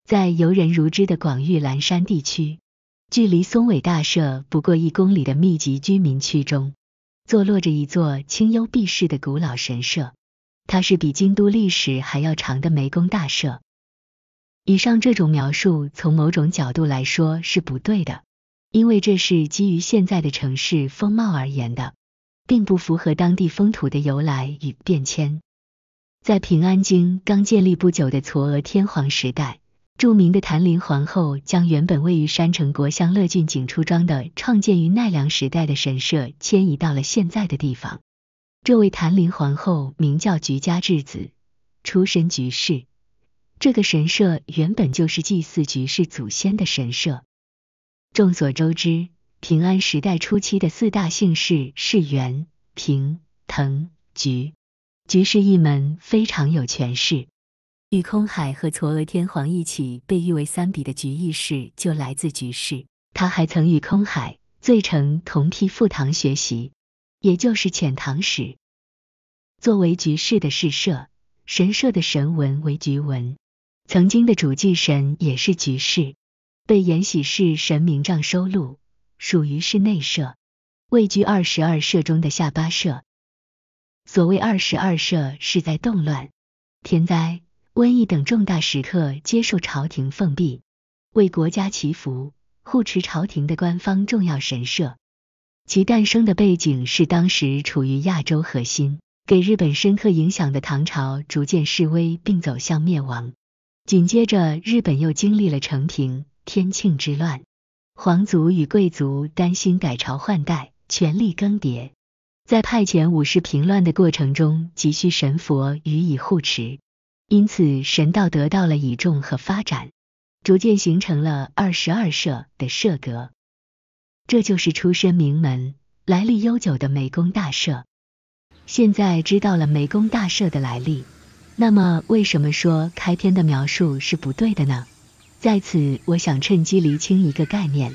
在游人如织的广域蓝山地区，距离松尾大社不过1公里的密集居民区中，坐落着一座清幽避世的古老神社，它是比京都历史还要长的梅宫大社。以上这种描述从某种角度来说是不对的，因为这是基于现在的城市风貌而言的，并不符合当地风土的由来与变迁。在平安京刚建立不久的嵯峨天皇时代，著名的坛陵皇后将原本位于山城国乡乐郡景出庄的创建于奈良时代的神社迁移到了现在的地方。这位坛陵皇后名叫菊家智子，出身菊氏。这个神社原本就是祭祀菊氏祖先的神社。众所周知，平安时代初期的4大姓氏是源、平、藤、菊。菊氏一门非常有权势。与空海和嵯峨天皇一起被誉为3笔的菊义氏就来自菊氏。他还曾与空海、醉澄同批赴唐学习，也就是遣唐使。作为菊氏的氏社，神社的神文为菊文，曾经的主祭神也是菊氏，被延禧氏神明帐收录，属于室内社，位居22社中的下8社。所谓22社是在动乱、天灾、瘟疫等重大时刻接受朝廷奉庇，为国家祈福、护持朝廷的官方重要神社。其诞生的背景是当时处于亚洲核心、给日本深刻影响的唐朝逐渐式微并走向灭亡。紧接着日本又经历了承平、天庆之乱，皇族与贵族担心改朝换代，权力更迭，在派遣武士平乱的过程中急需神佛予以护持，因此神道得到了倚重和发展，逐渐形成了22社的社格。这就是出身名门、来历悠久的梅宫大社。现在知道了梅宫大社的来历，那么为什么说开篇的描述是不对的呢？在此我想趁机厘清一个概念，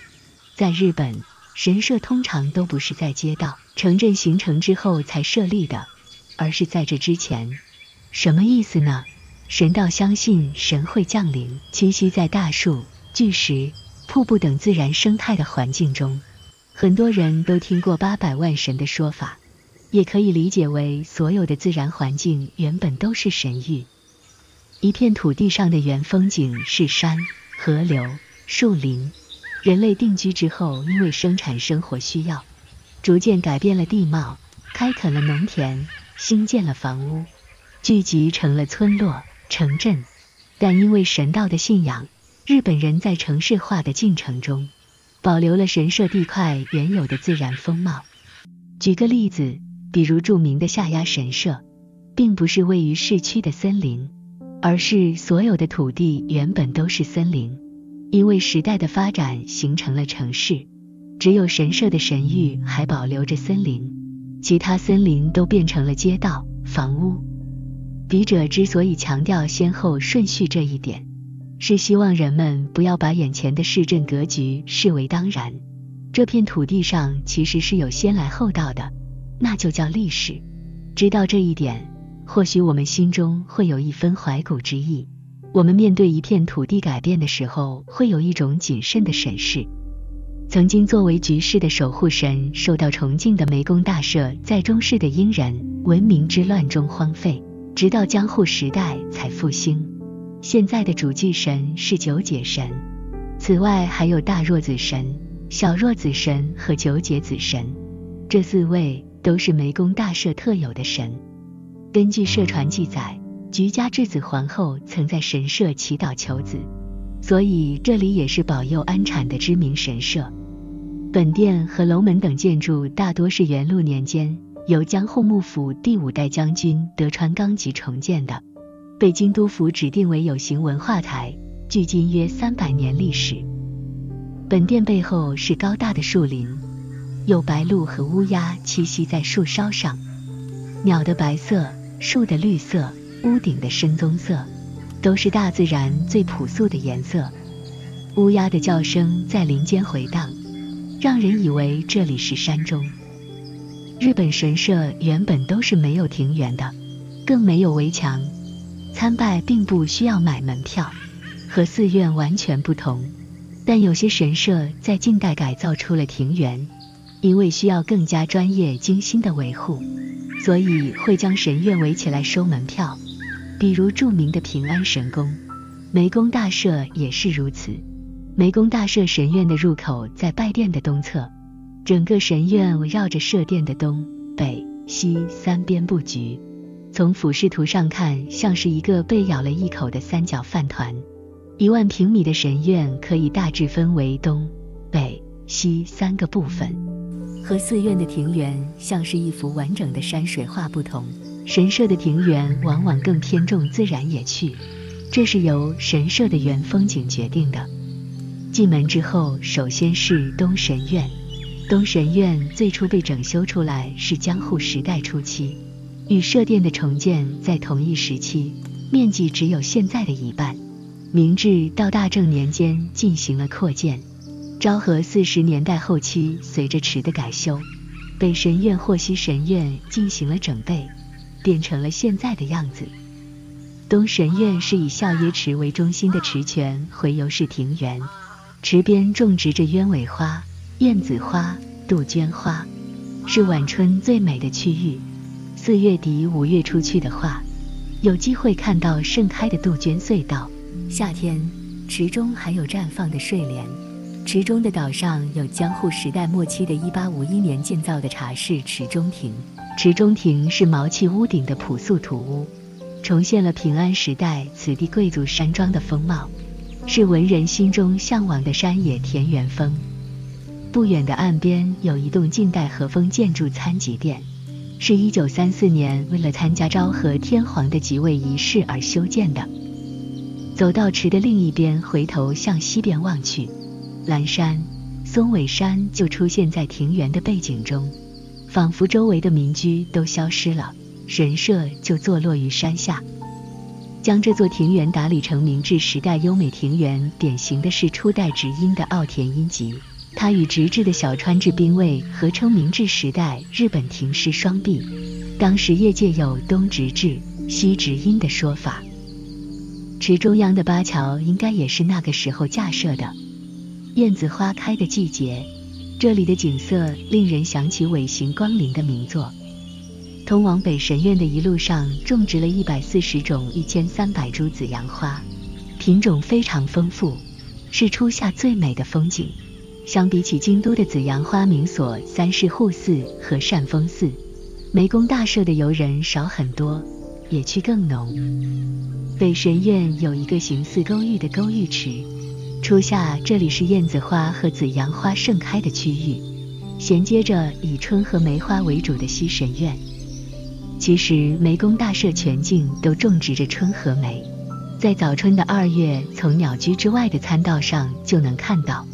在日本，神社通常都不是在街道、城镇形成之后才设立的，而是在这之前。什么意思呢？神道相信神会降临，栖息在大树、巨石、瀑布等自然生态的环境中。很多人都听过800万神的说法，也可以理解为所有的自然环境原本都是神域。一片土地上的原风景是山、河流、树林，人类定居之后，因为生产生活需要，逐渐改变了地貌，开垦了农田，兴建了房屋，聚集成了村落、城镇。但因为神道的信仰，日本人在城市化的进程中，保留了神社地块原有的自然风貌。举个例子，比如著名的下鸭神社，并不是位于市区的森林，而是所有的土地原本都是森林，因为时代的发展形成了城市，只有神社的神域还保留着森林，其他森林都变成了街道、房屋。笔者之所以强调先后顺序这一点，是希望人们不要把眼前的市镇格局视为当然，这片土地上其实是有先来后到的，那就叫历史。知道这一点，或许我们心中会有一分怀古之意，我们面对一片土地改变的时候，会有一种谨慎的审视。曾经作为局势的守护神受到崇敬的梅宫大社，在中世的殷人文明之乱中荒废，直到江户时代才复兴。现在的主祭神是九解神，此外还有大若子神、小若子神和九解子神，这4位都是梅宫大社特有的神。根据社传记载，菊家智子皇后曾在神社祈祷求子，所以这里也是保佑安产的知名神社。本殿和楼门等建筑大多是元禄年间由江户幕府第5代将军德川纲吉重建的，被京都府指定为有形文化财，距今约300年历史。本殿背后是高大的树林，有白鹭和乌鸦栖息在树梢上，鸟的白色，树的绿色，屋顶的深棕色，都是大自然最朴素的颜色。乌鸦的叫声在林间回荡，让人以为这里是山中。日本神社原本都是没有庭园的，更没有围墙，参拜并不需要买门票，和寺院完全不同。但有些神社在近代改造出了庭园，因为需要更加专业精心的维护，所以会将神院围起来收门票，比如著名的平安神宫。湄公大社也是如此。湄公大社神院的入口在拜殿的东侧，整个神院围绕着社殿的东北西三边布局，从俯视图上看像是一个被咬了一口的三角饭团。1万平米的神院可以大致分为东北西3个部分，和寺院的庭园像是一幅完整的山水画不同，神社的庭园往往更偏重自然野趣，这是由神社的原风景决定的。进门之后，首先是东神院。东神院最初被整修出来是江户时代初期，与社殿的重建在同一时期，面积只有现在的一半。明治到大正年间进行了扩建，昭和40年代后期随着池的改修，北神院或西神院进行了整备，变成了现在的样子。东神院是以孝耶池为中心的池泉回游式庭园，池边种植着鸢尾花、燕子花、杜鹃花，是晚春最美的区域。4月底5月初去的话，有机会看到盛开的杜鹃隧道。夏天，池中还有绽放的睡莲。池中的岛上有江户时代末期的1851年建造的茶室池中亭。池中亭是毛砌屋顶的朴素土屋，重现了平安时代此地贵族山庄的风貌，是文人心中向往的山野田园风。不远的岸边有一栋近代和风建筑参集殿，是1934年为了参加昭和天皇的即位仪式而修建的。走到池的另一边，回头向西边望去，蓝山、松尾山就出现在庭园的背景中，仿佛周围的民居都消失了，神社就坐落于山下。将这座庭园打理成明治时代优美庭园，典型的是初代直荫的奥田英吉，它与直制的小川治兵卫合称明治时代日本庭师双璧，当时业界有东直制、西直荫的说法。池中央的八桥应该也是那个时候架设的。燕子花开的季节，这里的景色令人想起尾行光临的名作。通往北神院的一路上种植了140种1300株紫阳花，品种非常丰富，是初夏最美的风景。相比起京都的紫阳花名所三世户寺和善丰寺，湄公大社的游人少很多，野趣更浓。北神院有一个形似勾玉的勾玉池，初夏这里是燕子花和紫阳花盛开的区域，衔接着以春和梅花为主的西神院。其实湄公大社全境都种植着春和梅，在早春的2月，从鸟居之外的参道上就能看到。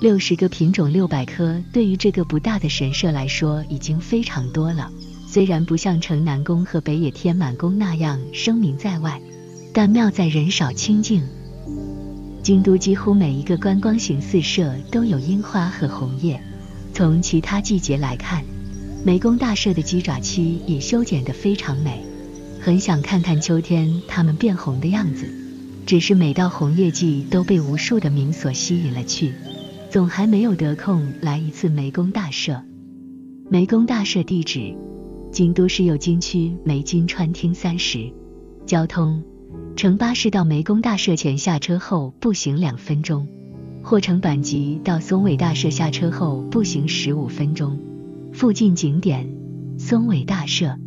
60个品种600棵，对于这个不大的神社来说已经非常多了。虽然不像城南宫和北野天满宫那样声名在外，但妙在人少清静。京都几乎每一个观光型寺社都有樱花和红叶。从其他季节来看，湄公大社的鸡爪期也修剪得非常美，很想看看秋天它们变红的样子。只是每到红叶季都被无数的民所吸引了去，总还没有得空来一次湄公大社。湄公大社地址：京都市右京区梅津川町30。交通：乘巴士到湄公大社前下车后步行2分钟，或乘阪急到松尾大社下车后步行15分钟。附近景点：松尾大社。